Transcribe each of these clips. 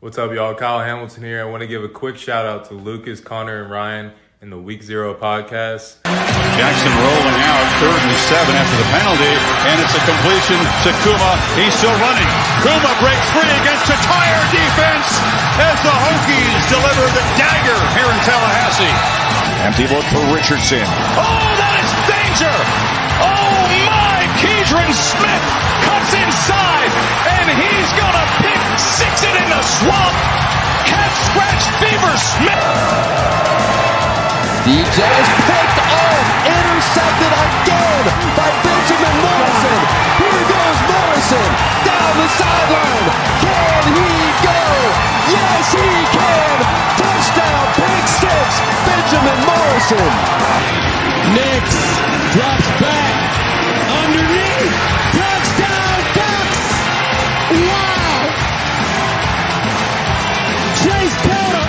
What's up, y'all? Kyle Hamilton here. I want to give a quick shout out to Lucas, Connor, and Ryan in the Week Zero podcast. Jackson rolling out, 3rd and 7 after the penalty, and it's a completion to Kuma. He's still running. Kuma breaks free against a tire defense as the Hokies deliver the dagger here in Tallahassee. Empty look for Richardson. Oh, that is danger! Oh my! Keidron Smith cuts inside, and he's gonna six it in the swamp. Cat scratch fever Smith. DJ is picked off, intercepted again by Benjamin Morrison. Here goes Morrison down the sideline. Can he go? Yes, he can. Touchdown, pick six, Benjamin Morrison. Nix drops back underneath. Touchdown, Ducks. Wow. Chase Porter.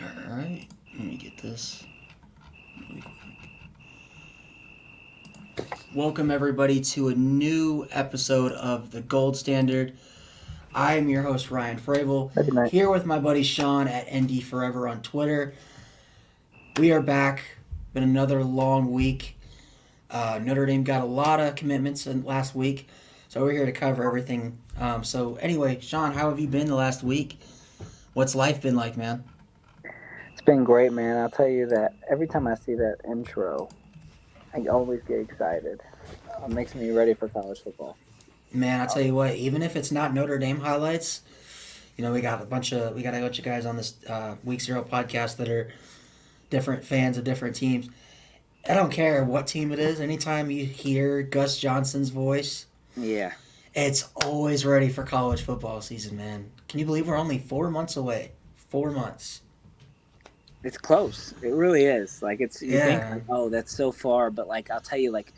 All right, let me get this. Welcome everybody to a new episode of The Gold Standard. I am your host Ryan Fravel, here with my buddy Sean at ND Forever on Twitter. We are back. Been another long week. Notre Dame got a lot of commitments in last week, so we're here to cover everything. So anyway, Sean, how have you been the last week? What's life been like, man? It's been great, man. I'll tell you that every time I see that intro, I always get excited. It makes me ready for college football. Man, I'll tell you what, even if it's not Notre Dame highlights, you know, we got a bunch of guys on this Week Zero podcast that are different fans of different teams. I don't care what team it is. Anytime you hear Gus Johnson's voice, yeah, it's always ready for college football season, man. Can you believe we're only 4 months away? 4 months. It's close. It really is. Like, you think, like, oh, that's so far. But, like, I'll tell you, like,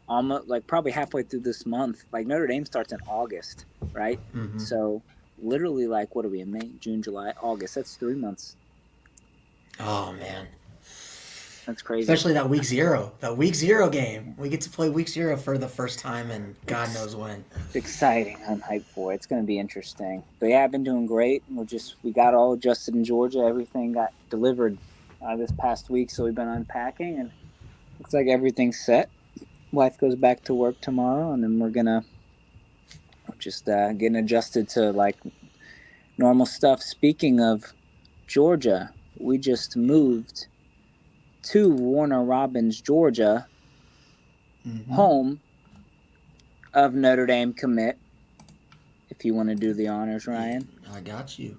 almost, like, probably halfway through this month, like, Notre Dame starts in August, right? Mm-hmm. So, literally, like, what are we in May, June, July, August? That's 3 months. Oh, man. That's crazy. Especially that Week Zero. That Week Zero game. We get to play Week Zero for the first time in God knows when. It's exciting. I'm hyped for it. It's going to be interesting. But, yeah, I've been doing great. We got all adjusted in Georgia. Everything got delivered this past week, so we've been unpacking, and looks like everything's set. Wife goes back to work tomorrow, and then we're going to just getting adjusted to, like, normal stuff. Speaking of Georgia, we just moved to Warner Robins, Georgia, home of Notre Dame commit. If you want to do the honors, Ryan. I got you.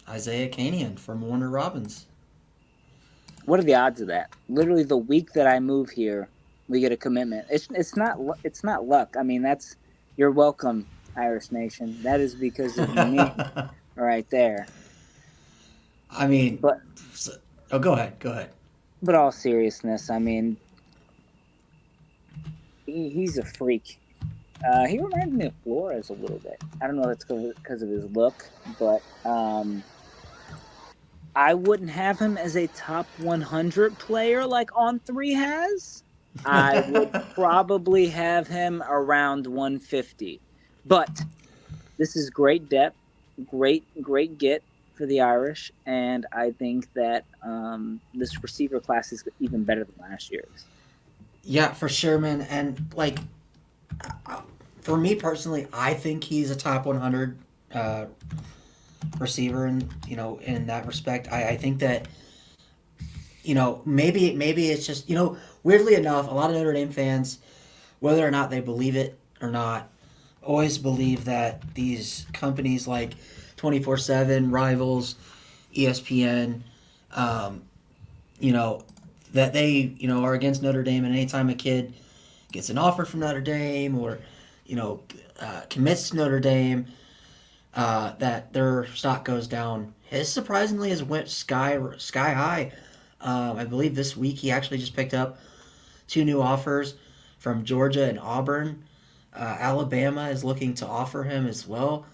Isaiah Kanian from Warner Robins. What are the odds of that? Literally, the week that I move here, we get a commitment. It's not luck. I mean, you're welcome, Irish Nation. That is because of me, right there. I mean, go ahead. But all seriousness, I mean, he's a freak. He reminds me of Flores a little bit. I don't know if it's because of his look, but I wouldn't have him as a top 100 player like On3 has. I would probably have him around 150. But this is great depth, great get for the Irish, and I think that this receiver class is even better than last year's. Yeah, for sure, man. And, like, for me personally, I think he's a top 100 receiver in that respect. I think that, maybe it's just, weirdly enough, a lot of Notre Dame fans, whether or not they believe it or not, always believe that these companies like 24/7, Rivals, ESPN, that they, are against Notre Dame, and anytime a kid gets an offer from Notre Dame or, commits to Notre Dame, that their stock goes down. His surprisingly has went sky high. I believe this week he actually just picked up 2 new offers from Georgia and Auburn. Alabama is looking to offer him as well.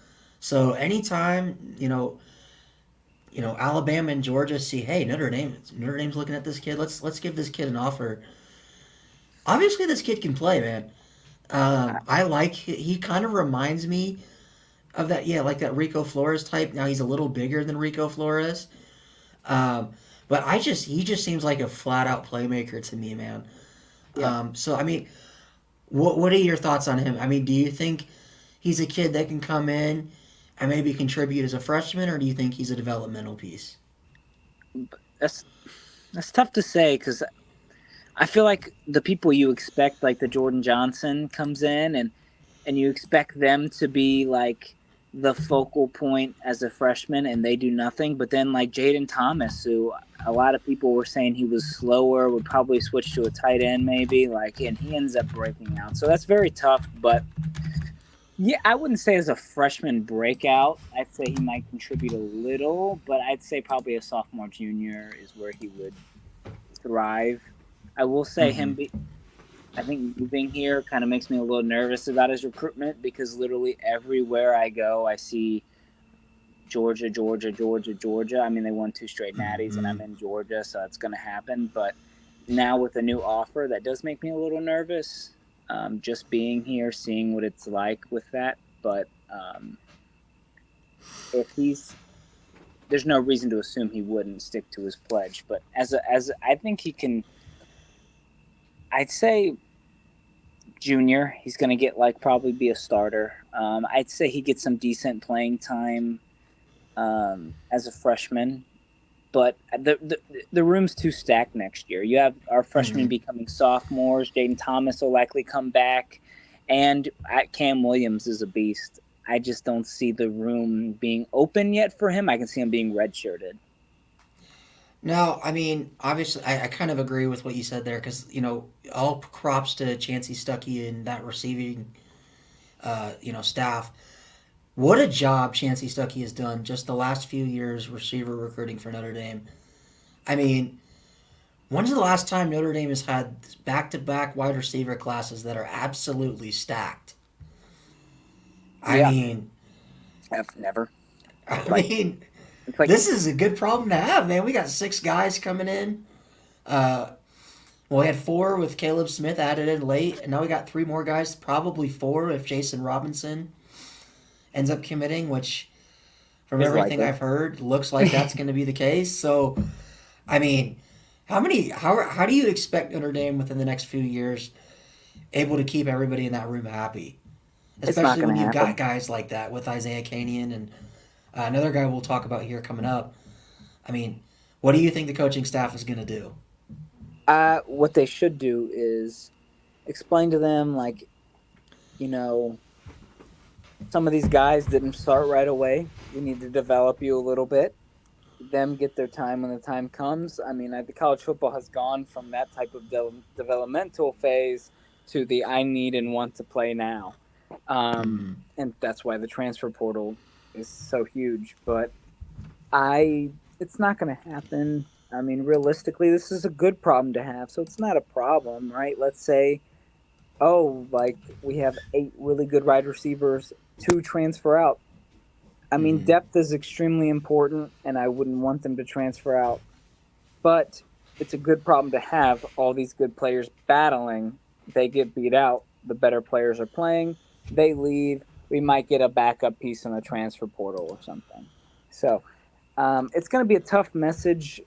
So anytime, Alabama and Georgia see, hey, Notre Dame's looking at this kid. Let's give this kid an offer. Obviously, this kid can play, man. I like he kind of reminds me of that, yeah, like that Rico Flores type. Now he's a little bigger than Rico Flores, um, but he just seems like a flat out playmaker to me, man. Yeah. So I mean, what are your thoughts on him? I mean, do you think he's a kid that can come in and maybe contribute as a freshman, or do you think he's a developmental piece? That's tough to say because I feel like the people you expect, like the Jordan Johnson comes in and you expect them to be like the focal point as a freshman and they do nothing. But then like Jaden Thomas, who a lot of people were saying he was slower, would probably switch to a tight end maybe, and he ends up breaking out. So that's very tough. But yeah, I wouldn't say as a freshman breakout. I'd say he might contribute a little, but I'd say probably a sophomore, junior is where he would thrive. I will say I think moving here kind of makes me a little nervous about his recruitment because literally everywhere I go, I see Georgia, Georgia, Georgia, Georgia. I mean, they won 2 straight natties, and I'm in Georgia, so it's going to happen. But now with a new offer, that does make me a little nervous. Just being here, seeing what it's like with that. But there's no reason to assume he wouldn't stick to his pledge. But I think he can. I'd say junior, he's going to get probably be a starter. I'd say he gets some decent playing time as a freshman, but the room's too stacked next year. You have our freshmen becoming sophomores. Jaden Thomas will likely come back, and Cam Williams is a beast. I just don't see the room being open yet for him. I can see him being redshirted. No, I mean, obviously, I kind of agree with what you said there because, all props to Chansi Stuckey and that receiving, staff. What a job Chansi Stuckey has done just the last few years receiver recruiting for Notre Dame. I mean, when's the last time Notre Dame has had back-to-back wide receiver classes that are absolutely stacked? I mean, I've never. This is a good problem to have, man. We got 6 guys coming in. We had 4 with Caleb Smith added in late, and now we got 3 more guys, probably 4 if Jason Robinson ends up committing, which, from everything I've heard, looks like that's going to be the case. So, I mean, how do you expect Notre Dame within the next few years able to keep everybody in that room happy? Especially when you've got guys like that with Isaiah Kanian and another guy we'll talk about here coming up. I mean, what do you think the coaching staff is going to do? What they should do is explain to them, some of these guys didn't start right away. We need to develop you a little bit. Them get their time when the time comes. I mean, the college football has gone from that type of developmental phase to the I need and want to play now. And that's why the transfer portal is so huge. But it's not going to happen. I mean, realistically, this is a good problem to have. So it's not a problem, right? Let's say, we have 8 really good wide receivers, 2 transfer out. I mean, depth is extremely important, and I wouldn't want them to transfer out. But it's a good problem to have, all these good players battling. They get beat out. The better players are playing. They leave. We might get a backup piece in the transfer portal or something. So it's going to be a tough message.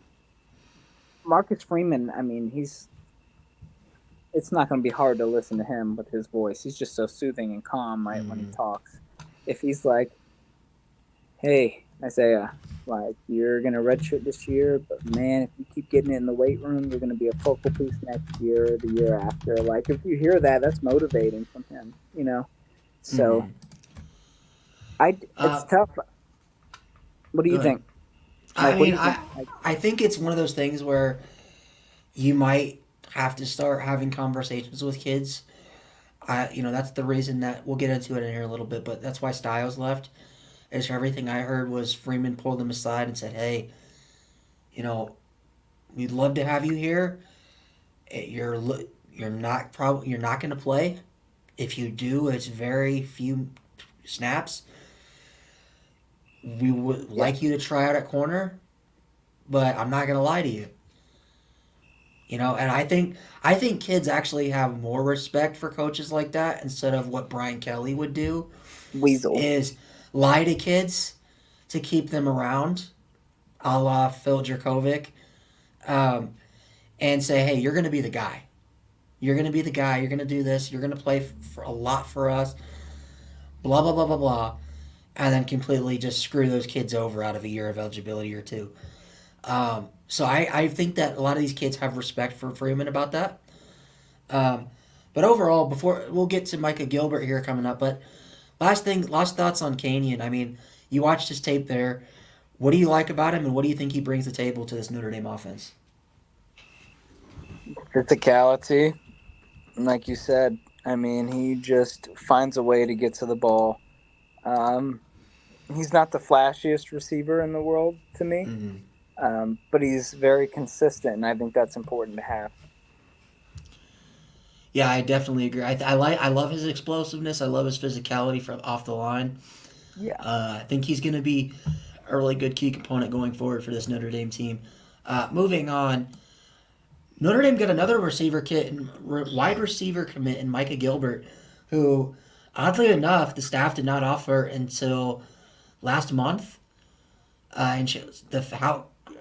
Marcus Freeman, I mean, it's not going to be hard to listen to him with his voice. He's just so soothing and calm, right, when he talks. If he's like, hey, Isaiah, you're going to redshirt this year, but, man, if you keep getting it in the weight room, you're going to be a focal piece next year or the year after. If you hear that, that's motivating from him, So it's tough. What do you think? I think it's one of those things where you might have to start having conversations with kids. That's the reason that we'll get into it in here a little bit, but that's why Styles left. Is everything I heard was Freeman pulled him aside and said, "Hey, we'd love to have you here. You're not going to play. If you do, it's very few snaps. we would like you to try out at corner, but I'm not gonna lie to you. And I think kids actually have more respect for coaches like that instead of what Brian Kelly would do Weasel. is lie to kids to keep them around, a la Phil Dracovic, um, and say, hey, you're gonna be the guy. You're gonna be the guy. You're gonna do this. You're gonna play for a lot for us. Blah blah blah blah blah, and then completely just screw those kids over out of a year of eligibility or two. So I think that a lot of these kids have respect for Freeman about that. Um, but overall, before we'll get to Micah Gilbert here coming up, but last thoughts on Kanyon. I mean, you watched his tape there. What do you like about him, and what do you think he brings to the table to this Notre Dame offense? Physicality, like you said. I mean, he just finds a way to get to the ball. He's not the flashiest receiver in the world to me, but he's very consistent, and I think that's important to have. Yeah, I definitely agree. I love his explosiveness. I love his physicality from off the line. Yeah. I think he's going to be a really good key component going forward for this Notre Dame team. Moving on, Notre Dame got another wide receiver commit in Micah Gilbert, who, oddly enough, the staff did not offer until last month. And can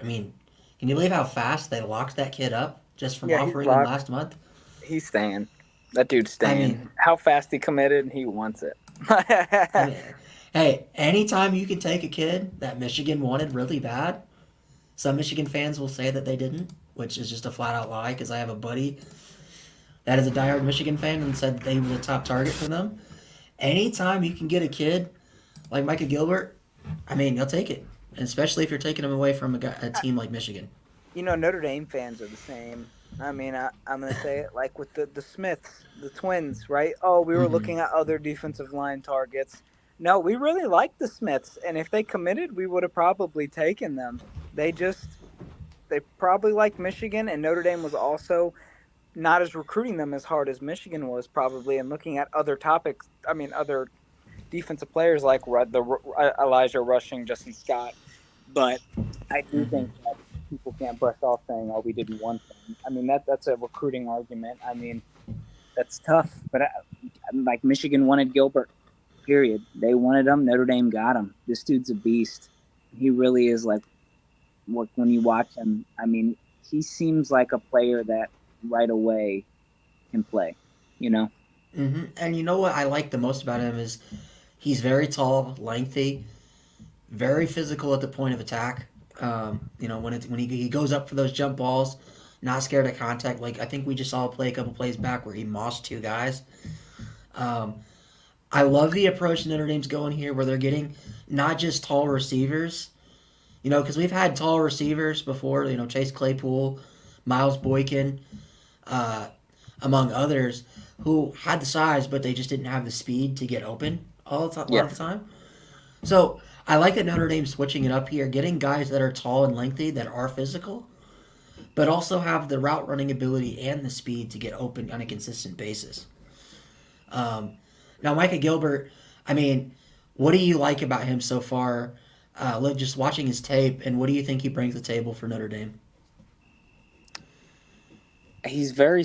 you believe how fast they locked that kid up just from offering him last month? He's staying. That dude's staying. I mean, how fast he committed, he wants it. Hey, anytime you can take a kid that Michigan wanted really bad, some Michigan fans will say that they didn't, which is just a flat out lie because I have a buddy that is a diehard Michigan fan and said that they were the top target for them. Anytime you can get a kid like Micah Gilbert, I mean, you'll take it, and especially if you're taking him away from a team like Michigan. Notre Dame fans are the same. I mean, I'm going to say it like with the Smiths, the twins, right? Oh, we were looking at other defensive line targets. No, we really liked the Smiths, and if they committed, we would have probably taken them. They probably liked Michigan, and Notre Dame was also not as recruiting them as hard as Michigan was probably, and looking at other topics. I mean, other defensive players like Elijah Rushing, Justin Scott. But I do think that people can't brush off saying, "Oh, we didn't want them." I mean, that's a recruiting argument. I mean, that's tough. But like Michigan wanted Gilbert. Period. They wanted him. Notre Dame got him. This dude's a beast. He really is like. When you watch him, I mean, he seems like a player that right away can play. And you know what I like the most about him is he's very tall, lengthy, very physical at the point of attack. When he goes up for those jump balls, not scared of contact. Like I think we just saw a couple plays back where he mossed two guys. I love the approach Notre Dame's going here, where they're getting not just tall receivers. Because we've had tall receivers before. Chase Claypool, Miles Boykin, among others, who had the size, but they just didn't have the speed to get open a lot of the time. So I like that Notre Dame's switching it up here, getting guys that are tall and lengthy, that are physical, but also have the route running ability and the speed to get open on a consistent basis. Now, Micah Gilbert, I mean, what do you like about him so far? Just watching his tape, and what do you think he brings to the table for Notre Dame? He's very.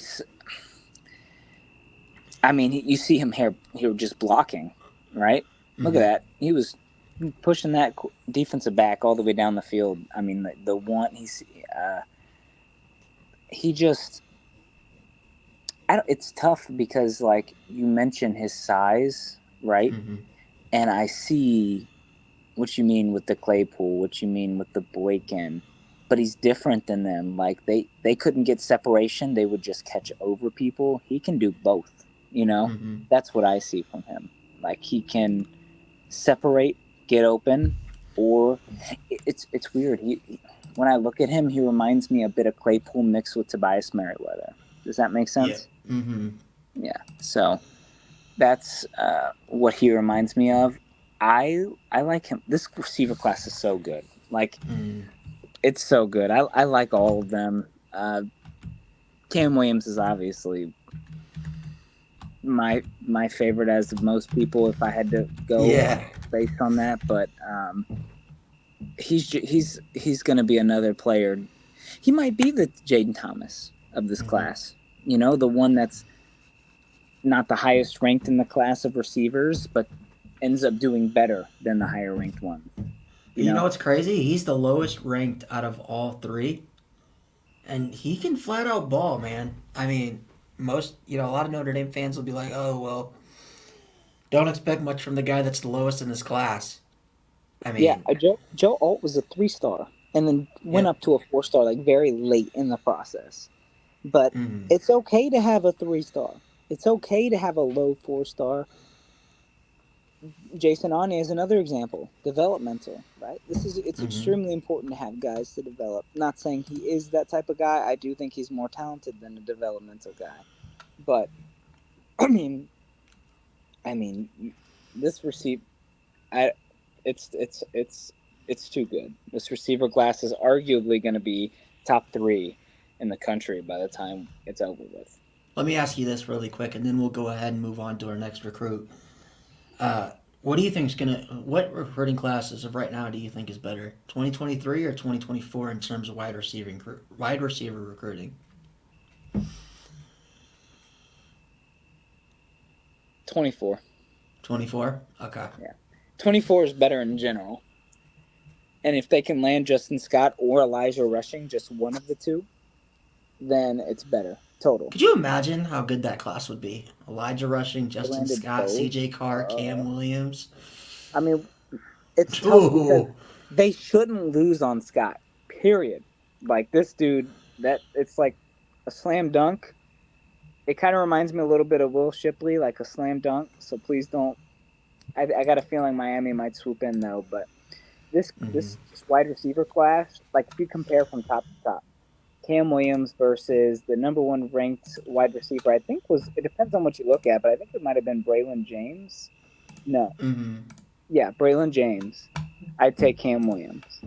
I mean, you see him here just blocking, right? Look at that. He was pushing that defensive back all the way down the field. I mean, the one he just. It's tough because, like you mentioned, his size, right? And I see what you mean with the Claypool, what you mean with the Boykin, but he's different than them. Like they couldn't get separation; they would just catch over people. He can do both. That's what I see from him. Like he can separate, get open, or it's weird. When I look at him, he reminds me a bit of Claypool mixed with Tobias Merriweather. Does that make sense? Yeah. Yeah. So that's what he reminds me of. I like him. This receiver class is so good. Like, it's so good. I like all of them. Cam Williams is obviously my favorite as of most people if I had to go based on that. But he's going to be another player. He might be the Jaden Thomas of this class. You know, the one that's not the highest ranked in the class of receivers, but ends up doing better than the higher ranked ones. You know what's crazy? He's the lowest ranked out of all three, and he can flat out ball, man. I mean, a lot of Notre Dame fans will be like, "Oh, well, don't expect much from the guy that's the lowest in his class." I mean, Joe Alt was a 3-star and then went up to a 4-star like very late in the process. But it's okay to have a 3-star. It's okay to have a low 4-star. Jason Anya is another example. Developmental, right? It's extremely important to have guys to develop. Not saying he is that type of guy. I do think he's more talented than a developmental guy. But I mean, this receiver, it's too good. This receiver class is arguably going to be top 3 in the country by the time it's over with. Let me ask you this really quick, and then we'll go ahead and move on to our next recruit. What do you think what recruiting class as of right now do you think is better, 2023 or 2024 in terms of wide receiver recruiting? 24. 24? Okay. Yeah. 24 is better in general. And if they can land Justin Scott or Elijah Rushing, just one of the two, then it's better. Total. Could you imagine how good that class would be? Elijah Rushing, Justin Scott, CJ Carr, Cam Williams. I mean, it's tough because they shouldn't lose on Scott, period. Like, this dude, it's like a slam dunk. It kind of reminds me a little bit of Will Shipley, like a slam dunk. So please don't. I got a feeling Miami might swoop in, though. But this wide receiver class, like, if you compare from top to top, Cam Williams versus the number 1 ranked wide receiver, I think it depends on what you look at, but I think it might have been Braylon James. No. Yeah, Braylon James. I'd take Cam Williams.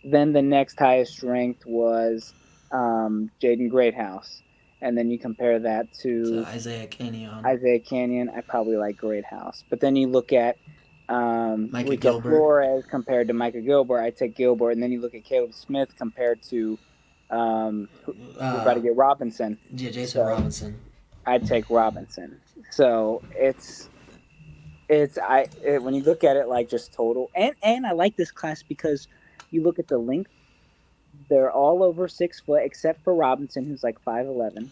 Then the next highest ranked was Jaden Greathouse. And then you compare that to Isaiah Canyon. I probably like Greathouse. But then you look at Micah Rico Gilbert. Flores compared to Micah Gilbert. I take Gilbert. And then you look at Caleb Smith compared to we're about to get Robinson. Yeah, Jason Robinson. I'd take Robinson. So when you look at it like just total, and I like this class because you look at the length, they're all over 6 foot except for Robinson, who's like 5'11",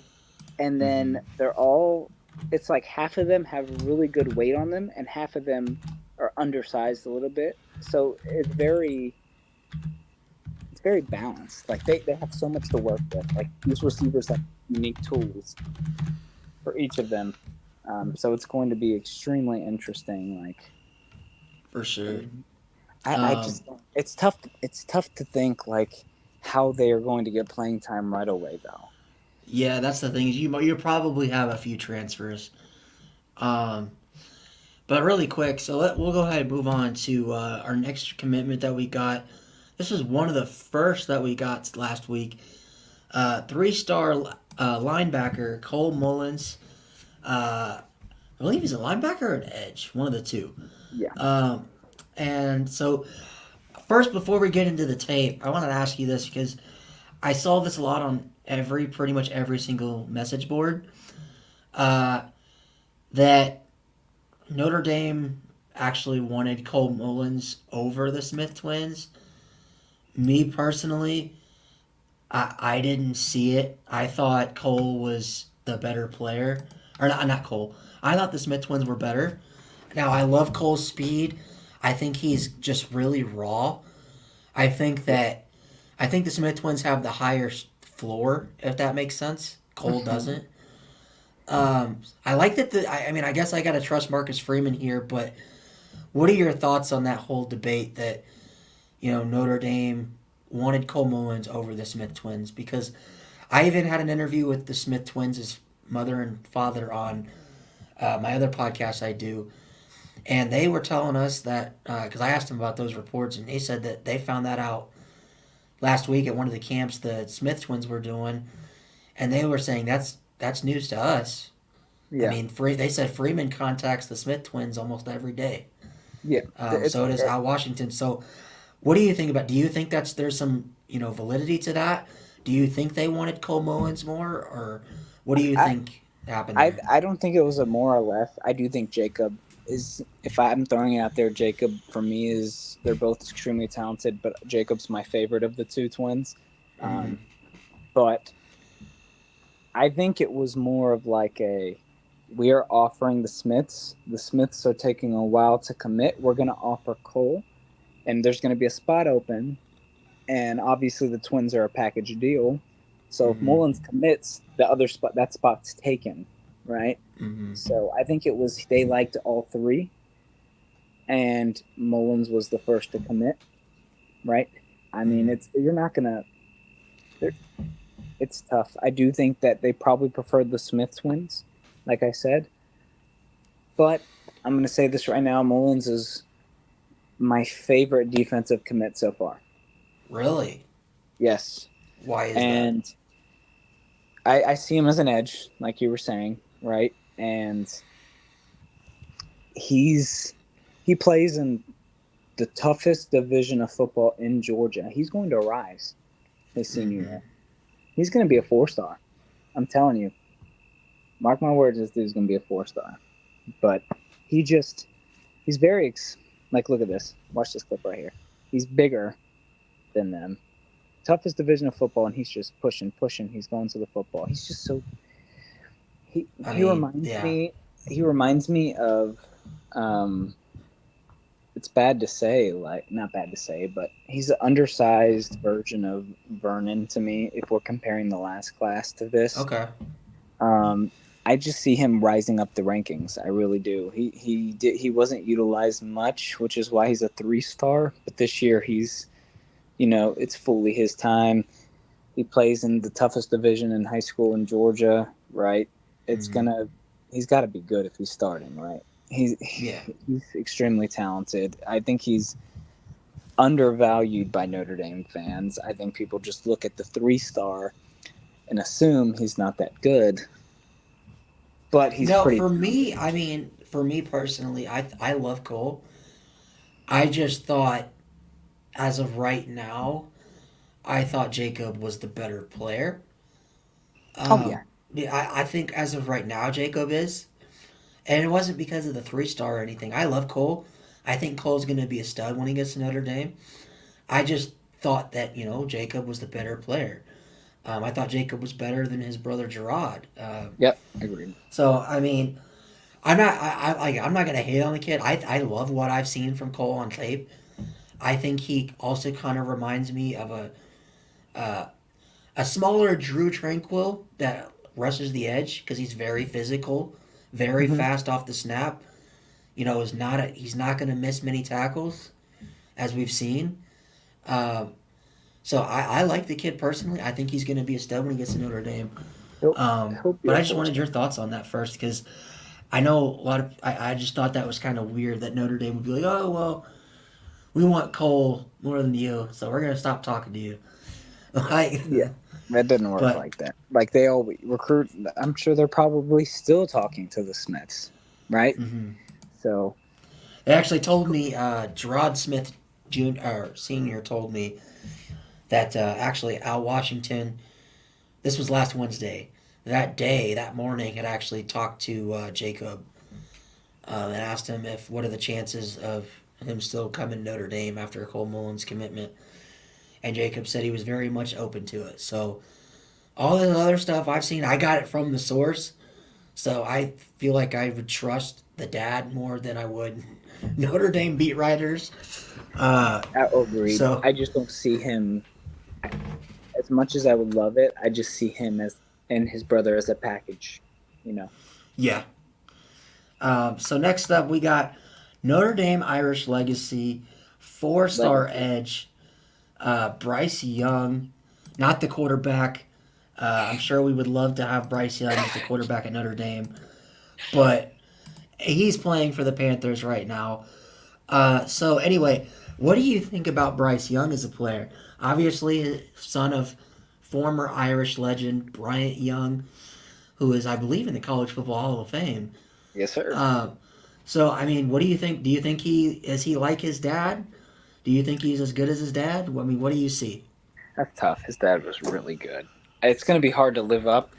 and then it's like half of them have really good weight on them, and half of them are undersized a little bit. So it's very balanced. Like they have so much to work with. Like these receivers have unique tools for each of them. So it's going to be extremely interesting. Like for sure. It's tough to think like how they are going to get playing time right away though. Yeah, that's the thing. You probably have a few transfers. But really quick, so we'll go ahead and move on to our next commitment that we got. This was one of the first that we got last week. 3-star linebacker Cole Mullins. I believe he's a linebacker or an edge, one of the two. Yeah. And so, first, before we get into the tape, I wanted to ask you this because I saw this a lot on pretty much every single message board. That Notre Dame actually wanted Cole Mullins over the Smith twins. Me personally, I didn't see it. I thought Cole was the better player. Or not Cole. I thought the Smith twins were better. Now, I love Cole's speed. I think he's just really raw. I think the Smith twins have the higher floor, if that makes sense. Cole doesn't. I like that. I guess I got to trust Marcus Freeman here, but what are your thoughts on that whole debate that, Notre Dame wanted Cole Mullins over the Smith twins? Because I even had an interview with the Smith twins' mother and father on my other podcast I do, and they were telling us that, because I asked them about those reports, and they said that they found that out last week at one of the camps the Smith twins were doing, and they were saying that's news to us. Yeah. I mean, they said Freeman contacts the Smith twins almost every day. Yeah. So does Al Washington. So, what do you think about? Do you think there's some validity to that? Do you think they wanted Cole Mullins more, or what do you I, think happened I there? I don't think it was a more or less. I do think Jacob is. If I'm throwing it out there, Jacob for me is. They're both extremely talented, but Jacob's my favorite of the two twins. Um, but I think it was more of like a. We are offering the Smiths. The Smiths are taking a while to commit. We're going to offer Cole, and there's going to be a spot open. And obviously, the twins are a package deal. So if Mullins commits, the other spot that spot's taken, right? So I think it was they liked all three, and Mullins was the first to commit, right? I mean, you're not gonna. It's tough. I do think that they probably preferred the Smith twins, like I said. But I'm gonna say this right now: Mullins is my favorite defensive commit so far. Really? Yes, Why is and I see him as an edge, like you were saying, right? And he plays in the toughest division of football in Georgia. He's going to rise his senior year. He's going to be a 4-star. I'm telling you. Mark my words, this dude's going to be a 4-star. But he's very, look at this. Watch this clip right here. He's bigger than them. Toughest division of football, and he's just pushing. He's going to the football. He's just so. He reminds me of. It's bad to say, not bad to say, but he's an undersized version of Vernon to me. If we're comparing the last class to this, Okay. I just see him rising up the rankings. I really do. He wasn't utilized much, which is why he's a 3-star. But this year he's, it's fully his time. He plays in the toughest division in high school in Georgia, right? He's got to be good if he's starting, right? He's extremely talented. I think he's undervalued by Notre Dame fans. I think people just look at the 3-star and assume he's not that good. But he's pretty. For me personally, I love Cole. I just thought, as of right now, I thought Jacob was the better player. I think as of right now, Jacob is. And it wasn't because of the 3-star or anything. I love Cole. I think Cole's going to be a stud when he gets to Notre Dame. I just thought that, Jacob was the better player. I thought Jacob was better than his brother Gerard. Yep, agreed. So, I mean, I'm not going to hate on the kid. I love what I've seen from Cole on tape. I think he also kind of reminds me of a smaller Drew Tranquil that rushes the edge because he's very physical, very fast off the snap. He's not going to miss many tackles, as we've seen. So I like the kid personally. I think he's going to be a stud when he gets to Notre Dame. But I just wanted your thoughts on that first because I know a lot of. I just thought that was kind of weird that Notre Dame would be like, oh well, we want Cole more than you, so we're going to stop talking to you. Yeah. That didn't work like that. Like they all recruit. I'm sure they're probably still talking to the Smiths, right? So they actually told me Gerard Smith Senior told me that actually Al Washington. This was last Wednesday. That morning, had actually talked to Jacob and asked him what are the chances of him still coming to Notre Dame after Cole Mullins' commitment. And Jacob said he was very much open to it. So all the other stuff I've seen, I got it from the source. So I feel like I would trust the dad more than I would Notre Dame beat writers. I agree. So I just don't see him as much as I would love it. I just see him and his brother as a package, Yeah. So next up, we got Notre Dame Irish Legacy, 4-star edge, Bryce Young, not the quarterback. I'm sure we would love to have Bryce Young as the quarterback at Notre Dame, but he's playing for the Panthers right now. So anyway, what do you think about Bryce Young as a player? Obviously, son of former Irish legend Bryant Young. who is, I believe, in the College Football Hall of Fame. Yes, sir. So, I mean, what do you think? Do you think is he like his dad? Do you think he's as good as his dad? I mean, what do you see? That's tough. His dad was really good. It's going to be hard to live up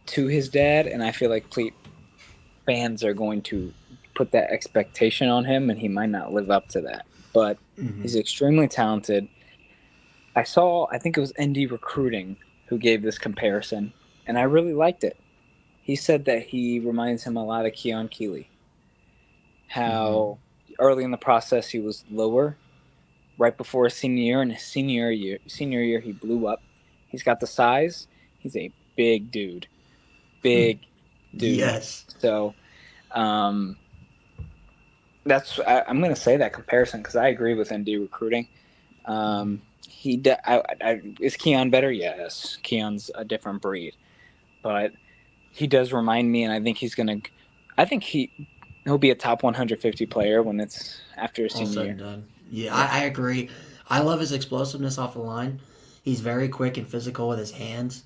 to his dad, and I feel like fans are going to put that expectation on him, and he might not live up to that. But he's extremely talented. I think it was ND Recruiting who gave this comparison, and I really liked it. He said that he reminds him a lot of Keon Keeley. How early in the process he was lower, right before his senior year, and his senior year he blew up. He's got the size. He's a big dude. Big dude. Yes. So I'm going to say that comparison because I agree with ND Recruiting. Is Keon better? Yes. Keon's a different breed. But he does remind me, and I think he'll be a top 150 player when it's after his senior year. Done. Yeah, I agree. I love his explosiveness off the line. He's very quick and physical with his hands.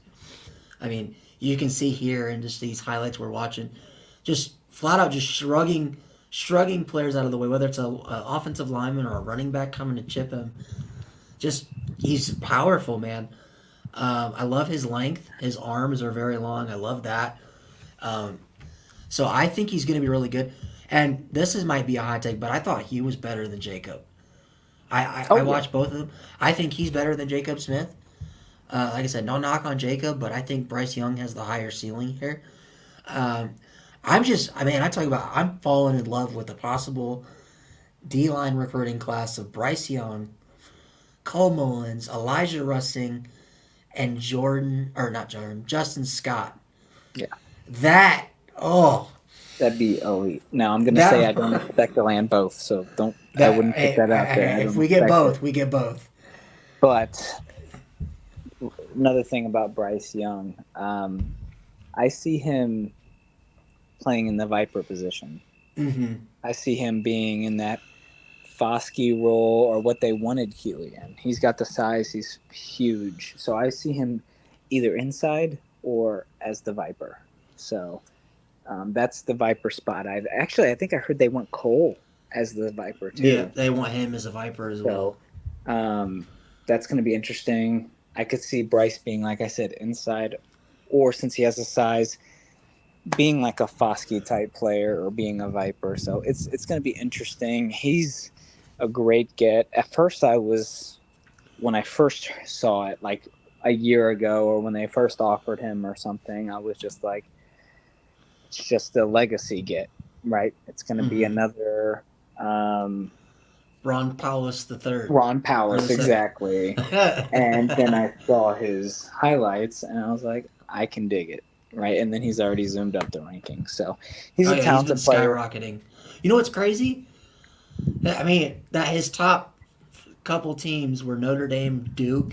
I mean, you can see here in just these highlights we're watching, just flat out just shrugging players out of the way, whether it's an offensive lineman or a running back coming to chip him. Just, he's powerful, man. I love his length. His arms are very long. I love that. So I think he's going to be really good. And might be a hot take, but I thought he was better than Jacob. I watched both of them. I think he's better than Jacob Smith. Like I said, no knock on Jacob, but I think Bryce Young has the higher ceiling here. I'm falling in love with the possible D-line recruiting class of Bryce Young, Cole Mullins, Elijah Russing, and Justin Scott. Yeah. That'd be elite. Now, I'm going to say I don't expect to land both, so I wouldn't put that out there. If we get both, we get both. But another thing about Bryce Young, I see him playing in the Viper position. Mm-hmm. I see him being in that Foskey role or what they wanted Keeley in. He's got the size. He's huge. So I see him either inside or as the Viper. So that's the Viper spot. I think I heard they want Cole as the Viper too. Yeah, they want him as a Viper as well. That's going to be interesting. I could see Bryce being, like I said, inside, or since he has the size, being like a Foskey type player or being a Viper. So it's going to be interesting. He's a great get. At first, when I first saw it, like a year ago, or when they first offered him or something, I was just like, it's just a legacy get, right? It's going to be another Ron Powlus III. Ron Powlus, exactly. And then I saw his highlights, and I was like, I can dig it, right? And then he's already zoomed up the rankings. So he's a talented player. Skyrocketing. You know what's crazy? I mean, that his top couple teams were Notre Dame, Duke.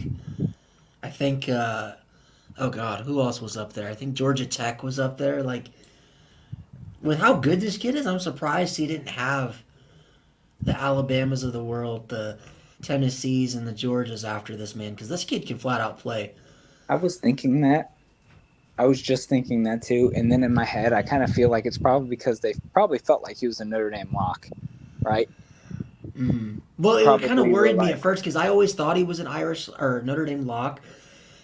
I think, who else was up there? I think Georgia Tech was up there. Like, with how good this kid is, I'm surprised he didn't have the Alabamas of the world, the Tennessees and the Georgias after this man, because this kid can flat out play. I was thinking that. I was just thinking that too. And then in my head, I kind of feel like it's probably because they probably felt like he was a Notre Dame lock, right? Well, it kind of worried me at first because I always thought he was an Irish or Notre Dame lock.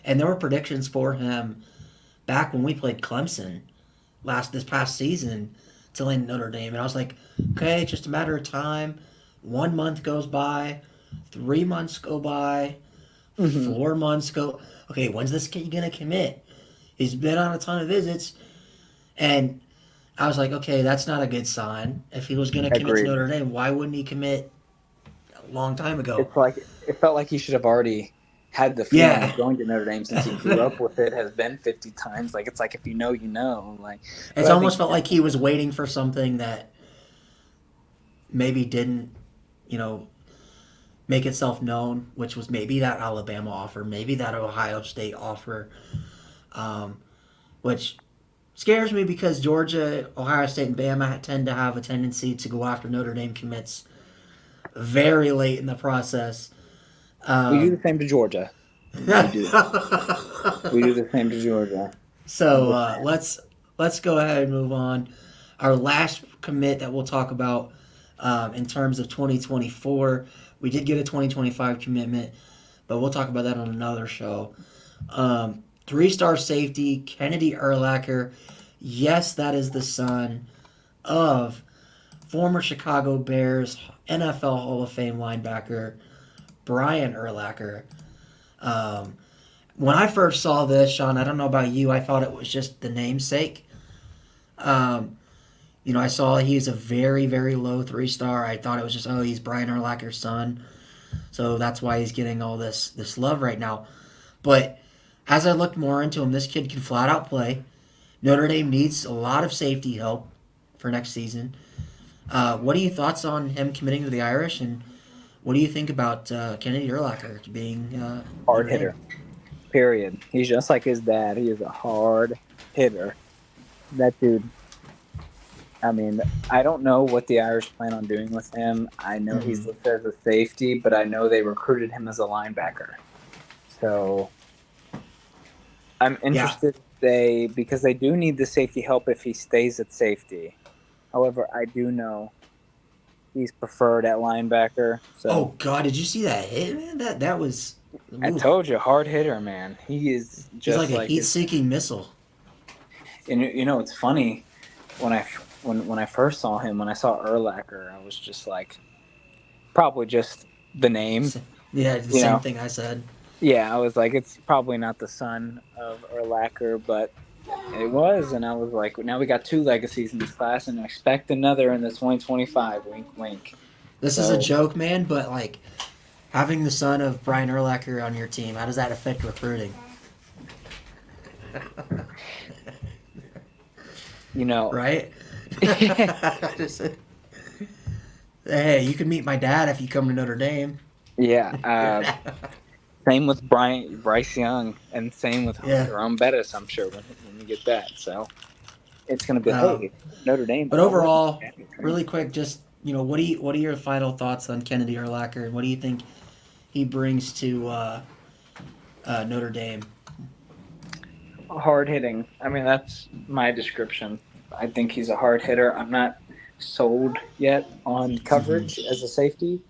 And there were predictions for him back when we played Clemson this past season to land Notre Dame. And I was like, okay, it's just a matter of time. 1 month goes by, 3 months go by, 4 months go. Okay, when's this kid going to commit? He's been on a ton of visits. And I was like, okay, that's not a good sign. If he was going to commit to Notre Dame, why wouldn't he commit a long time ago? It felt like he should have already had the feeling of going to Notre Dame since he grew up with it, has been 50 times. Like, it's like, if you know, you know. Like, it's almost felt like he was waiting for something that maybe didn't, make itself known, which was maybe that Alabama offer, maybe that Ohio State offer, which scares me because Georgia, Ohio State, and Bama tend to have a tendency to go after Notre Dame commits very late in the process. We do the same to Georgia. We do the same to Georgia. So let's go ahead and move on. Our last commit that we'll talk about in terms of 2024, we did get a 2025 commitment, but we'll talk about that on another show. 3-star safety, Kennedy Urlacher. Yes, that is the son of former Chicago Bears NFL Hall of Fame linebacker Brian Urlacher. When I first saw this, Sean, I don't know about you, I thought it was just the namesake. I saw he's a very, very low 3-star. I thought it was just, he's Brian Urlacher's son. So that's why he's getting all this love right now. But as I looked more into him, this kid can flat out play. Notre Dame needs a lot of safety help for next season. What are your thoughts on him committing to the Irish, and what do you think about Kennedy Urlacher being hard hitter? Period. He's just like his dad. He is a hard hitter. That dude. I mean, I don't know what the Irish plan on doing with him. I know he's listed as a safety, but I know they recruited him as a linebacker. So I'm interested because they do need the safety help if he stays at safety. However, I do know he's preferred at linebacker. So. Oh God, did you see that hit, man? That was. Ooh. I told you, hard hitter, man. He is just he's like a heat-seeking missile. And it's funny when I first saw him, when I saw Urlacher, I was just like, probably just the name. Yeah, the same thing I said. Yeah, I was like, it's probably not the son of Urlacher, but it was, and I was like, now we got 2 legacies in this class, and I expect another in the 2025. Wink, wink. This is a joke, man, but like having the son of Brian Urlacher on your team, how does that affect recruiting? Right? Hey, you can meet my dad if you come to Notre Dame. Yeah. Same with Bryce Young, and same with Jerome Bettis, I'm sure, when we get that. So it's going to be Notre Dame. But overall, really quick, just what are your final thoughts on Kennedy Urlacher, and what do you think he brings to Notre Dame? Hard hitting. I mean, that's my description. I think he's a hard hitter. I'm not sold yet on coverage as a safety.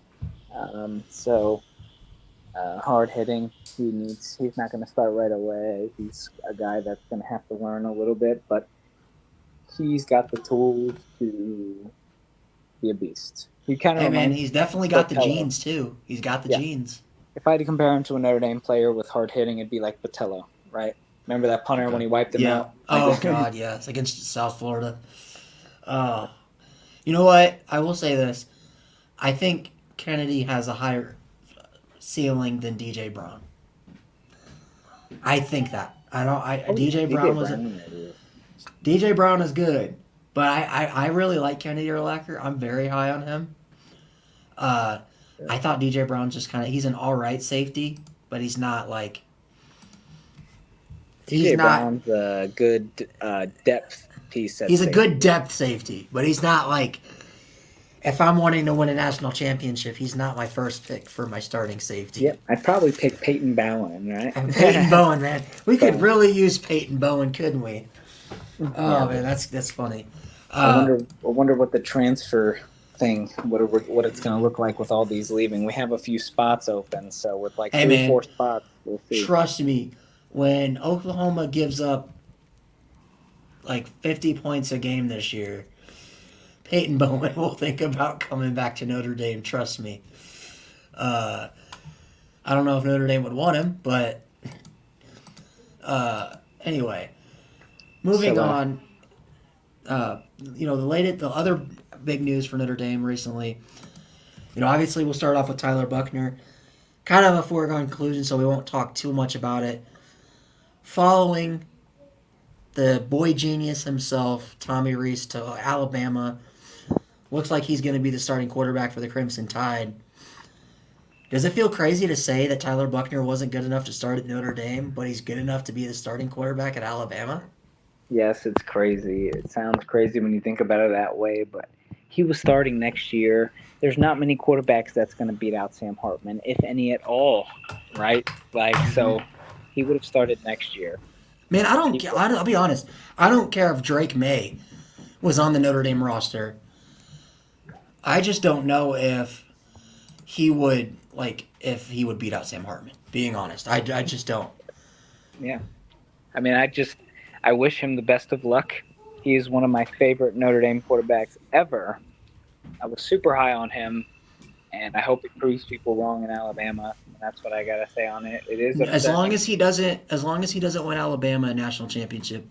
Hard hitting. He's not going to start right away. He's a guy that's going to have to learn a little bit, but he's got the tools to be a beast. He's definitely got the genes too. He's got the genes. If I had to compare him to a Notre Dame player with hard hitting, it'd be like Botello, right? Remember that punter when he wiped him out? Oh God, yes, against South Florida. You know what? I will say this. I think Kennedy has a higher ceiling than DJ Brown. I think that. DJ Brown is good, but I really like Kennedy Urlacher. I'm very high on him. I thought DJ Brown's just he's an all right safety, but he's not like. DJ Brown's a good depth piece. He's a good depth safety, but he's not like. If I'm wanting to win a national championship, he's not my first pick for my starting safety. Yep, I'd probably pick Peyton Bowen, right? Peyton Bowen, man. We could really use Peyton Bowen, couldn't we? Oh, man, that's funny. I wonder what the transfer thing, what it's going to look like with all these leaving. We have a few spots open, so with like 4 spots, we'll see. Trust me, when Oklahoma gives up like 50 points a game this year, Peyton Bowen will think about coming back to Notre Dame. Trust me. I don't know if Notre Dame would want him, but anyway, moving on. The other big news for Notre Dame recently. Obviously we'll start off with Tyler Buckner. Kind of a foregone conclusion, so we won't talk too much about it. Following the boy genius himself, Tommy Rees, to Alabama. Looks like he's going to be the starting quarterback for the Crimson Tide. Does it feel crazy to say that Tyler Buckner wasn't good enough to start at Notre Dame, but he's good enough to be the starting quarterback at Alabama? Yes, it's crazy. It sounds crazy when you think about it that way, but he was starting next year. There's not many quarterbacks that's going to beat out Sam Hartman, if any at all, right? So he would have started next year. Man, I don't care. I'll be honest. I don't care if Drake May was on the Notre Dame roster. I just don't know if he would beat out Sam Hartman. Being honest, I just don't. Yeah. I mean, I wish him the best of luck. He is one of my favorite Notre Dame quarterbacks ever. I was super high on him, and I hope he proves people wrong in Alabama. And that's what I gotta say on it. It is As long upsetting. as he doesn't win Alabama a national championship,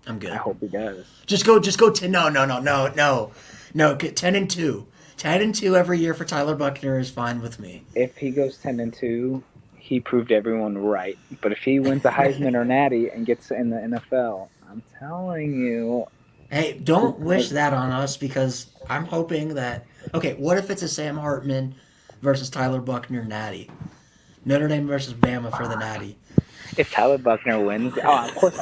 I'm good. I hope he does. Just go to no 10-2. 10-2 every year for Tyler Buckner is fine with me. If he goes 10-2, he proved everyone right. But if he wins a Heisman or Natty and gets in the NFL, I'm telling you. Hey, don't wish that on us because I'm hoping that. Okay, what if it's a Sam Hartman versus Tyler Buckner Natty? Notre Dame versus Bama for the Natty. If Tyler Buckner wins, of course.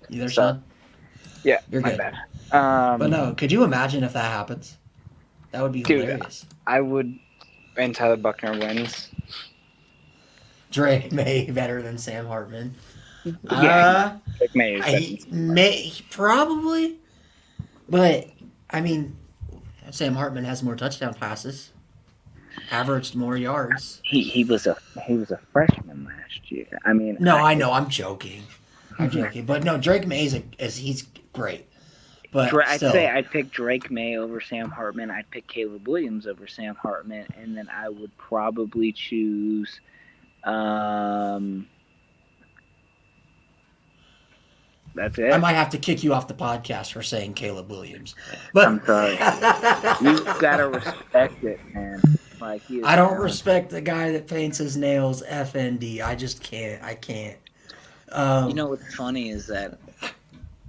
You there, Sean? Yeah, You're my good. bad. But no, could you imagine if that happens? That would be hilarious. I would, and Tyler Buckner wins. Drake May better than Sam Hartman. Yeah, Drake May is may probably, but I mean, Sam Hartman has more touchdown passes, averaged more yards. He was a freshman last year. I mean, No, I know. I'm joking. But no, Drake May he's great. But I'd still, say I'd pick Drake May over Sam Hartman. I'd pick Caleb Williams over Sam Hartman, and then I would probably choose. That's it. I might have to kick you off the podcast for saying Caleb Williams. But I'm sorry. You gotta respect it, man. Like I don't respect the guy that paints his nails FND. I just can't. I can't. You know what's funny is that,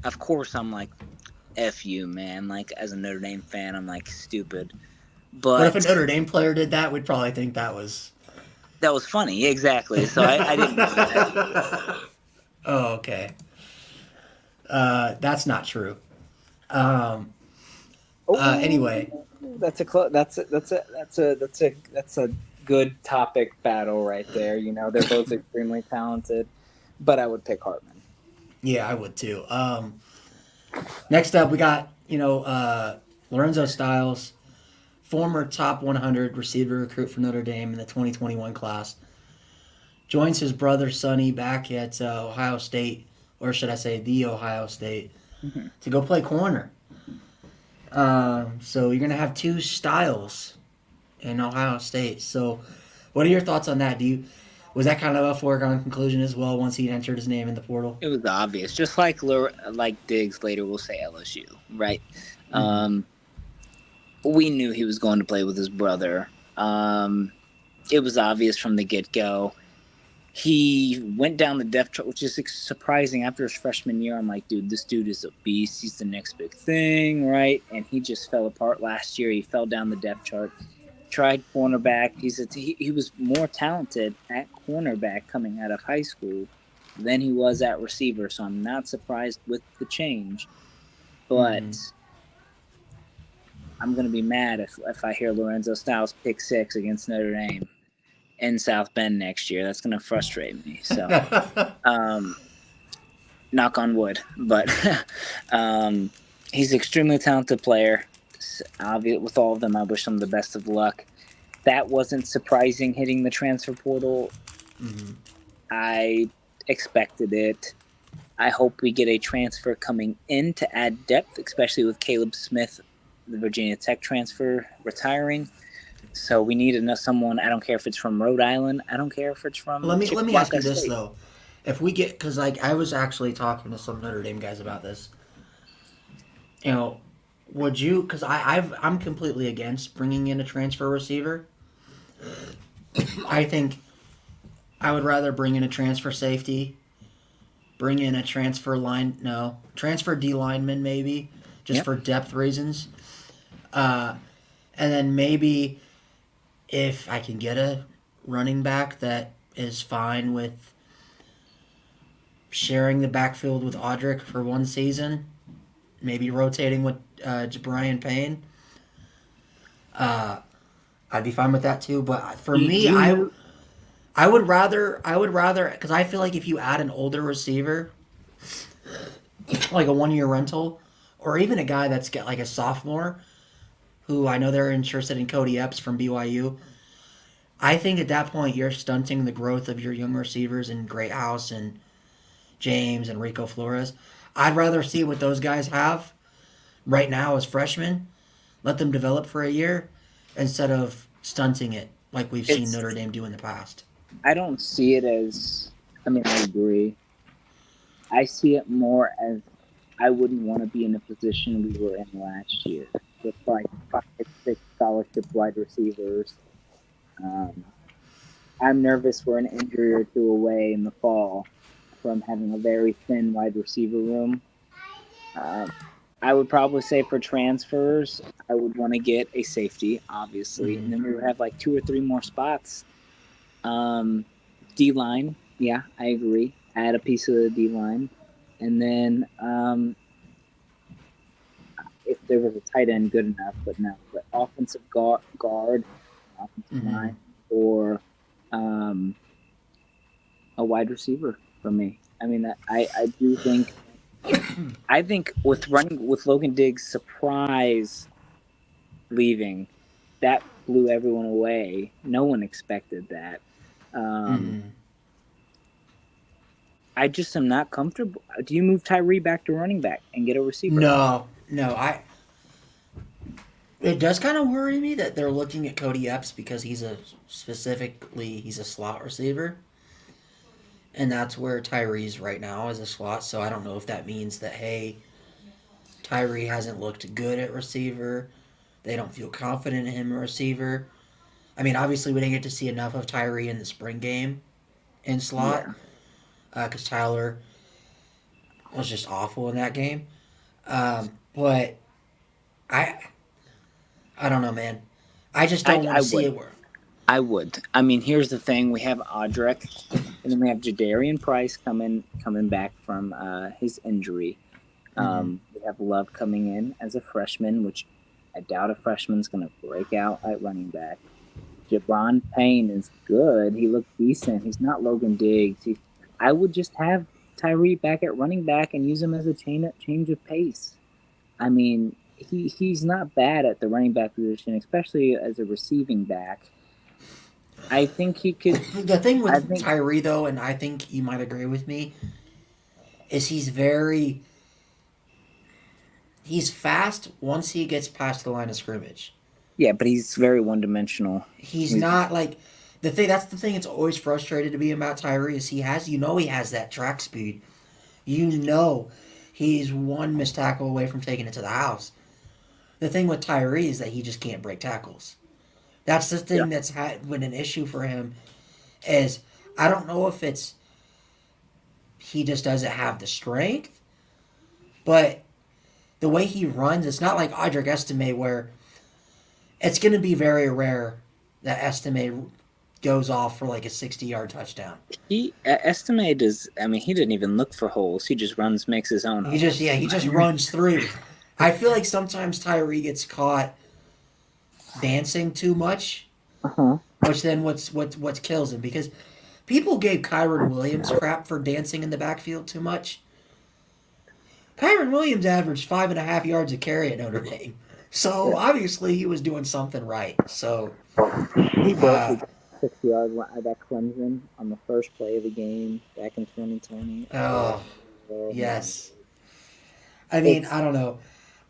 of course, I'm like, F you, man. Like, as a Notre Dame fan, I'm like, stupid. But if a Notre Dame player did that, we'd probably think that was funny. Exactly. So I didn't know that. Oh, okay. That's not true. Anyway, that's a good topic battle right there. You know, they're both extremely talented, but I would pick Hartman. Yeah, I would too. Next up, we got Lorenzo Styles, former top 100 receiver recruit for Notre Dame in the 2021 class, joins his brother Sonny back at Ohio State, or should I say the Ohio State, to go play corner. So you're going to have two Styles in Ohio State. So what are your thoughts on that? Was that kind of a foregone conclusion as well once he entered his name in the portal? It was obvious. Just like Diggs later will say LSU, right? We knew he was going to play with his brother. It was obvious from the get-go. He went down the depth chart, which is surprising after his freshman year. I'm like, dude, this dude is a beast. He's the next big thing, right? And he just fell apart last year. He fell down the depth chart. Tried cornerback. He was more talented at cornerback coming out of high school than he was at receiver, so I'm not surprised with the change. But I'm going to be mad if I hear Lorenzo Styles pick 6 against Notre Dame in South Bend next year. That's going to frustrate me. So, knock on wood. But he's an extremely talented player. With all of them, I wish him the best of luck. That wasn't surprising hitting the transfer portal. I expected it. I hope we get a transfer coming in to add depth, especially with Caleb Smith, the Virginia Tech transfer, retiring. So we need someone. I don't care if it's from Rhode Island. I don't care if it's from. Let me ask you this though: if we get, because I was actually talking to some Notre Dame guys about this. Would you? Because I'm completely against bringing in a transfer receiver. I think I would rather bring in a transfer safety, bring in a transfer D lineman maybe, just for depth reasons. And then maybe if I can get a running back that is fine with sharing the backfield with Audric for one season, maybe rotating with Brian Payne. I'd be fine with that too. But for me, I would rather because I feel like if you add an older receiver, like a 1-year rental, or even a guy that's got like a sophomore, who I know they're interested in Cody Epps from BYU. I think at that point you're stunting the growth of your young receivers in Greathouse and James and Rico Flores. I'd rather see what those guys have right now as freshmen, let them develop for a year, instead of stunting it like we've seen Notre Dame do in the past. I don't see it as. I mean, I agree. I see it more as I wouldn't want to be in the position we were in last year with like 5, 6 scholarship wide receivers. I'm nervous we're an injury or two away in the fall from having a very thin wide receiver room. I would probably say for transfers, I would want to get a safety, obviously, and then we would have like 2 or 3 more spots. D-line, yeah, I agree. Add a piece of the D-line. And then if there was a tight end, good enough, but no. But offensive guard, offensive line, or a wide receiver for me. I mean, I do think I think with Logan Diggs' surprise leaving, that blew everyone away. No one expected that. I just am not comfortable. Do you move Tyree back to running back and get a receiver? No. It does kind of worry me that they're looking at Cody Epps because he's a slot receiver. And that's where Tyree's right now is a slot. So I don't know if that means that, hey, Tyree hasn't looked good at receiver. They don't feel confident in him at receiver. I mean, obviously we didn't get to see enough of Tyree in the spring game in slot. Because Tyler was just awful in that game. But I don't know, man. I just don't want to see it work. I would. I mean, here's the thing: we have Audric, and then we have Jadarian Price coming back from his injury. We have Love coming in as a freshman, which I doubt a freshman's going to break out at running back. Jabron Payne is good. He looked decent. He's not Logan Diggs. I would just have Tyree back at running back and use him as a change of pace. I mean, he's not bad at the running back position, especially as a receiving back. I think he could. The thing with Tyree, though, and I think you might agree with me, is he's fast once he gets past the line of scrimmage. Yeah, but he's very one-dimensional. He's not like the thing. That's the thing. It's always frustrated to be about Tyree is he has that track speed. He's one missed tackle away from taking it to the house. The thing with Tyree is that he just can't break tackles. That's the thing that's been an issue for him. Is I don't know if it's he just doesn't have the strength, but the way he runs, it's not like Audric Estime where it's going to be very rare that Estime goes off for like a 60-yard touchdown. Estime does. I mean, he didn't even look for holes. He just runs, makes his own. He just runs through. I feel like sometimes Tyree gets caught dancing too much, which then what kills him because people gave Kyron Williams crap for dancing in the backfield too much. Kyron Williams averaged 5.5 yards a carry at Notre Dame. So, obviously, he was doing something right. So, he broke 60 yards at Clemson on the first play of the game back in 2020. Oh, yes. I mean, I don't know.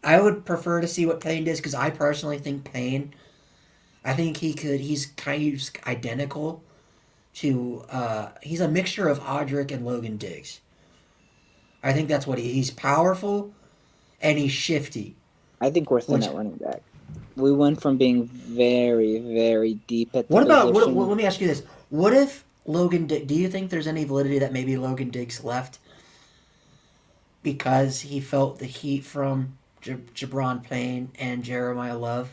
I would prefer to see what Payne does because I personally think Payne, he's kind of identical to, he's a mixture of Audric and Logan Diggs. I think that's what he's powerful and he's shifty. I think we're thin at running back. We went from being very, very deep at the position. Let me ask you this. What if Logan Diggs, do you think there's any validity that maybe Logan Diggs left because he felt the heat from Jabron Payne and Jeremiah Love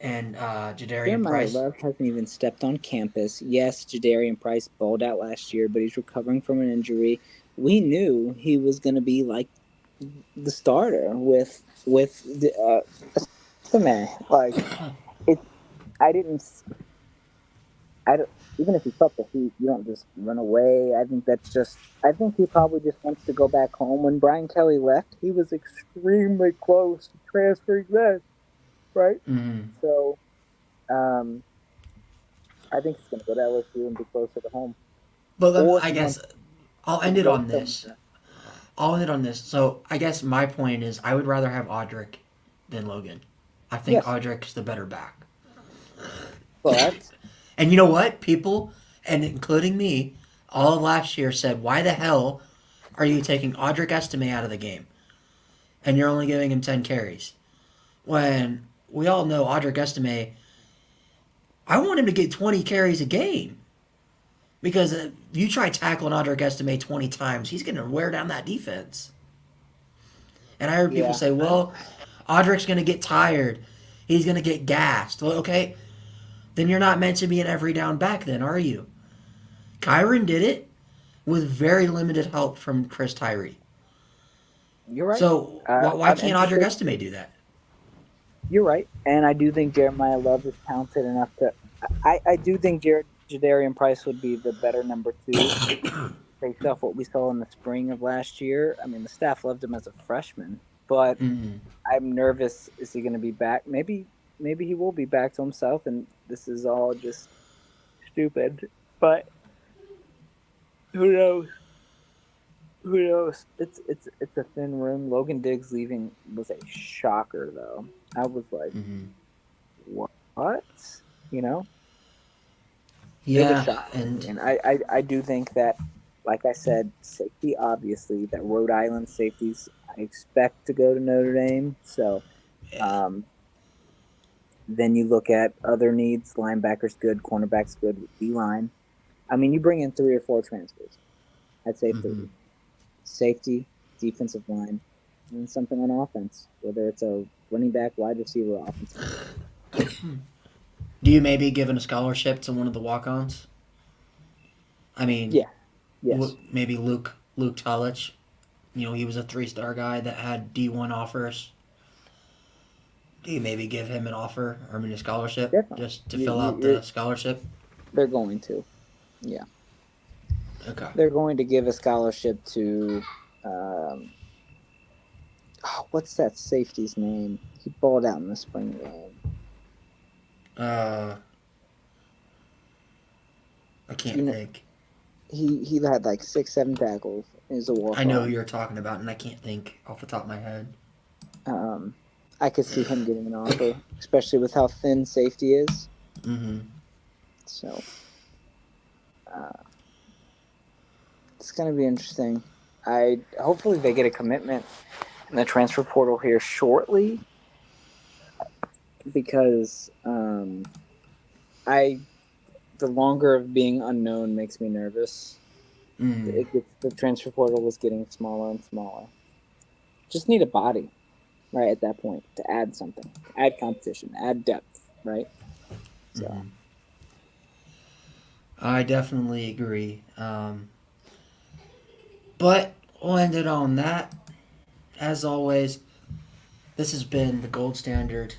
and Jadarian Price? Jeremiah Love hasn't even stepped on campus. Yes, Jadarian Price balled out last year, but he's recovering from an injury. We knew he was going to be like the starter with Estime. Like it, I didn't. I don't, even if he felt the heat, you don't just run away. I think that's just. I think he probably just wants to go back home. When Brian Kelly left, he was extremely close to transferring then, right? Mm-hmm. So, um, I think he's going to go to LSU and be closer to home. But Or I he guess wants I'll to end it go on this. somewhere. I'll end it on this. So I guess my point is I would rather have Audric than Logan. I think Yes. Audric's the better back. But And you know what? People, and including me, all of last year said, why the hell are you taking Audric Estime out of the game? And you're only giving him 10 carries. When we all know Audric Estime, I want him to get 20 carries a game. Because if you try tackling Audric Estime 20 times, he's going to wear down that defense. And I heard people yeah, say, well, Audric's going to get tired. He's going to get gassed. Well, okay, then you're not meant to be an every down back then, are you? Kyron did it with very limited help from Chris Tyree. you're right. So why I'm can't Audric interested. Estime do that? You're right, and I do think Jeremiah Love is talented enough to. I do think Jadarian Price would be the better number two, based off what we saw in the spring of last year. I mean, the staff loved him as a freshman, but Mm-hmm. I'm nervous. Is he going to be back? Maybe he will be back to himself, and this is all just stupid. But who knows? Who knows? It's a thin room. Logan Diggs leaving was a shocker, though. I was like, Mm-hmm. what? You know, it was Yeah, shocking, and and I do think that, like I said, safety obviously that Rhode Island safeties I expect to go to Notre Dame. So, um, then you look at other needs: linebackers good, cornerbacks good, D line. I mean, you bring in 3 or 4 transfers. I'd say mm-hmm. 3: safety, defensive line, and something on offense, whether it's a running back, wide receiver, or offensive. Do you maybe give a scholarship to one of the walk-ons? I mean, Yeah. Yes. maybe Luke Tulich. You know, he was a 3-star guy that had D1 offers. Do you maybe give him an offer or a scholarship Definitely. just to fill out the scholarship? They're going to. Yeah. Okay. They're going to give a scholarship to. Um, what's that safety's name? He balled out in the spring game. I can't think. He had like 6-7 tackles. He's a walk I know who on. you're talking about, and I can't think off the top of my head. I could see him getting an offer, especially with how thin safety is. Mm-hmm. So it's going to be interesting. Hopefully they get a commitment in the transfer portal here shortly, because the longer of being unknown makes me nervous. Mm. The transfer portal was getting smaller and smaller. Just need a body, right, at that point, to add something, add competition, add depth, right? So. Mm-hmm. I definitely agree. But we'll end it on that. As always, this has been the Gold Standard.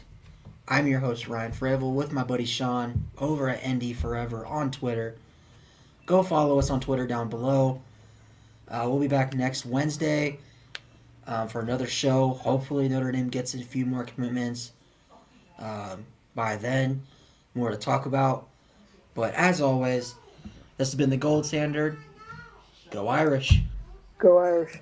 I'm your host, Ryan Fravel, with my buddy Sean over at ND Forever on Twitter. Go follow us on Twitter down below. We'll be back next Wednesday for another show. Hopefully Notre Dame gets a few more commitments by then. More to talk about. But as always, this has been the Gold Standard. Go Irish. Go Irish.